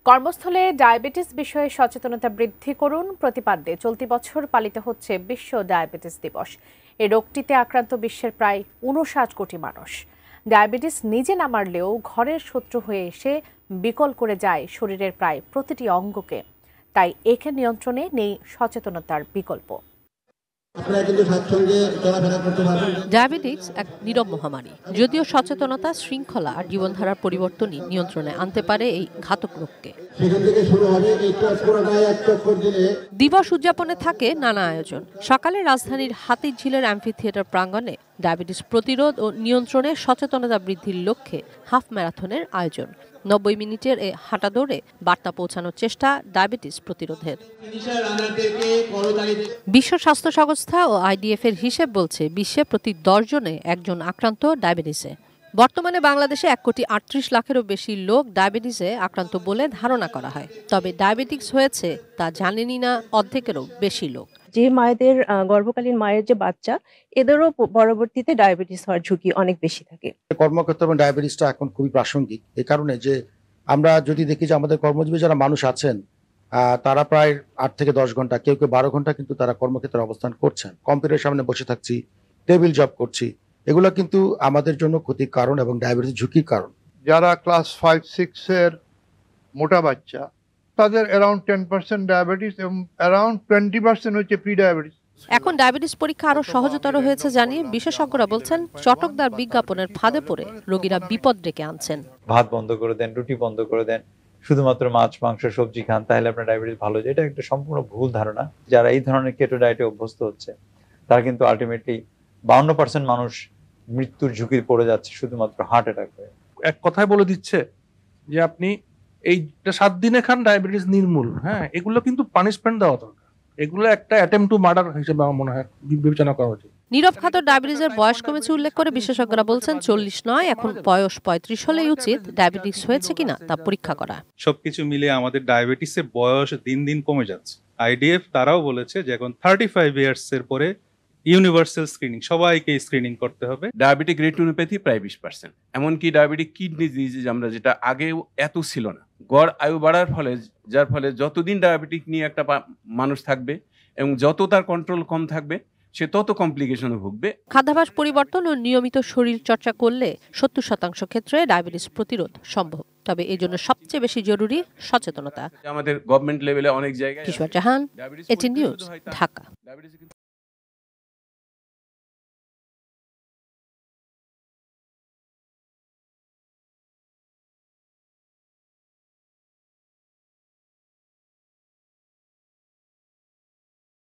কর্মস্থলে ডায়াবেটিস বিষয়ে সচেতনতা বৃদ্ধি করুন প্রতিপাদ্যে চলতি বছর পালিত হচ্ছে বিশ্ব ডায়াবেটিস দিবস। এই রোগটিতে আক্রান্ত বিশ্বের প্রায় ৫৯ কোটি মানুষ। ডায়াবেটিস নিজে না মারলেও ঘরের শত্রু হয়ে এসে বিকল করে যায় শরীরের প্রায় প্রতিটি অঙ্গকে। তাই একে নিয়ন্ত্রণে নেই সচেতনতার বিকল্প। ডায়াবেটিস এক নীরব মহামারী। যদিও সচেতনতা, শৃঙ্খলা আর জীবনধারার পরিবর্তনই নিয়ন্ত্রণে আনতে পারে এই ঘাতক রোগকে। দিবস উদযাপনে থাকে নানা আয়োজন। সকালে রাজধানীর হাতিরঝিলের অ্যাম্ফি থিয়েটার প্রাঙ্গণে ডায়াবেটিস প্রতিরোধ ও নিয়ন্ত্রণে সচেতনতা বৃদ্ধির লক্ষ্যে হাফ ম্যারাথনের আয়োজন। ৯০ মিনিটের এ হাঁটা দৌড়ে বার্তা পৌঁছানোর চেষ্টা ডায়াবেটিস প্রতিরোধের। বিশ্ব স্বাস্থ্য সংস্থা ও IDF এর হিসেব বলছে বিশ্বে প্রতি ১০ জনে একজন আক্রান্ত ডায়াবেটিসে। বর্তমানে বাংলাদেশে ১,৩৮,০০,০০০-এরও বেশি লোক ডায়াবেটিসে আক্রান্ত বলে ধারণা করা হয়। তবে ডায়াবেটিস হয়েছে তা জানেনই না অর্ধেকেরও বেশি লোক। যে মায়েদের গর্ভকালীন মায়ের যে বাচ্চা, এদেরও পরবর্তীতে ডায়াবেটিস হওয়ার ঝুঁকি অনেক বেশি থাকে। কর্মক্ষেত্রে এবং ডায়াবেটিসটা এখন খুবই প্রাসঙ্গিক, এই কারণে যে আমরা যদি দেখি যে আমাদের কর্মজীবী যারা মানুষ আছেন তারা প্রায় ৮ থেকে ১০ ঘন্টা, কেউ ১২ ঘন্টা কিন্তু তারা কর্মক্ষেত্রে অবস্থান করছেন। কম্পিউটারের সামনে বসে থাকছি, টেবিল জব করছি, এগুলো কিন্তু আমাদের জন্য ক্ষতির কারণ এবং ডায়াবেটিস ঝুঁকির কারণ। যারা ক্লাস 5-6 এর মোটা বাচ্চা, তাদের অ্যারাউন্ড 10% ডায়াবেটিস এবং অ্যারাউন্ড 20% হচ্ছে প্রি ডায়াবেটিস। এখন ডায়াবেটিস পরীক্ষা আরো সহজতর হয়েছে জানিয়ে বিশেষজ্ঞরা বলছেন চটকদার বিজ্ঞাপনের ফাঁদে পড়ে রোগীরা বিপদ ডেকে আনছেন। ভাত বন্ধ করে দেন, রুটি বন্ধ করে দেন, শুধুমাত্র মাছ, মাংস, সবজি খান, তাহলে আপনার ডায়াবেটিস ভালো যায়। এটা একটা সম্পূর্ণ ভুল ধারণা। যারা এই ধরনের কেটো ডায়েটে অভ্যস্ত হচ্ছে তারা কিন্তু আলটিমেটলি 52% মানুষ মৃত্যুর ঝুঁকি পড়ে যাচ্ছে শুধুমাত্র হার্ট অ্যাটাক হয়ে। এক কথায় বলে দিচ্ছে যে আপনি এইটা 7 দিনে খান, ডায়াবেটিস নির্মূল। হ্যাঁ, এগুলো কিন্তু পানিশমেন্ট দেওয়া দরকার। এগুলো একটা অ্যাটেম্প টু মার্ডার হিসেবে আমার মনে হয় বিবেচনা করা উচিত। নীরব খাত ডায়াবেটিসের বয়স কমেছে উল্লেখ করে বিশেষজ্ঞরা বলছেন ৪০ নয়, এখন বয়স ৩৫ হলেই উচিত ডায়াবেটিস হয়েছে কিনা তা পরীক্ষা করা। সবকিছু মিলিয়ে আমাদের ডায়াবেটিসের বয়স দিন দিন কমে যাচ্ছে। IDF তারাও বলেছে যে এখন 35 ইয়ার্স এর পরে ইউনিভার্সাল স্ক্রিনিং, সবাইকে স্ক্রিনিং করতে হবে। ডায়াবেটিক রেটিনোপ্যাথি প্রায় 20%, এমনকি ডায়াবেটিক কিডনি ডিজিজ আমরা যেটা আগে এত ছিল না, গড় আয়ু বাড়ার ফলে, যার ফলে যতদিন ডায়াবেটিক নিয়ে একটা মানুষ থাকবে এবং যত তার কন্ট্রোল কম থাকবে সে তত কমপ্লিকেশনে ভুগবে। খাদ্যাভ্যাস পরিবর্তন ও নিয়মিত শরীর চর্চা করলে ৭০% ক্ষেত্রে ডায়াবেটিস প্রতিরোধ সম্ভব। তবে এই জন্য সবচেয়ে বেশি জরুরি সচেতনতা। আমাদের গভর্নমেন্ট লেভেলে অনেক জায়গায়। কিশোর জাহান, ATN নিউজ, ঢাকা।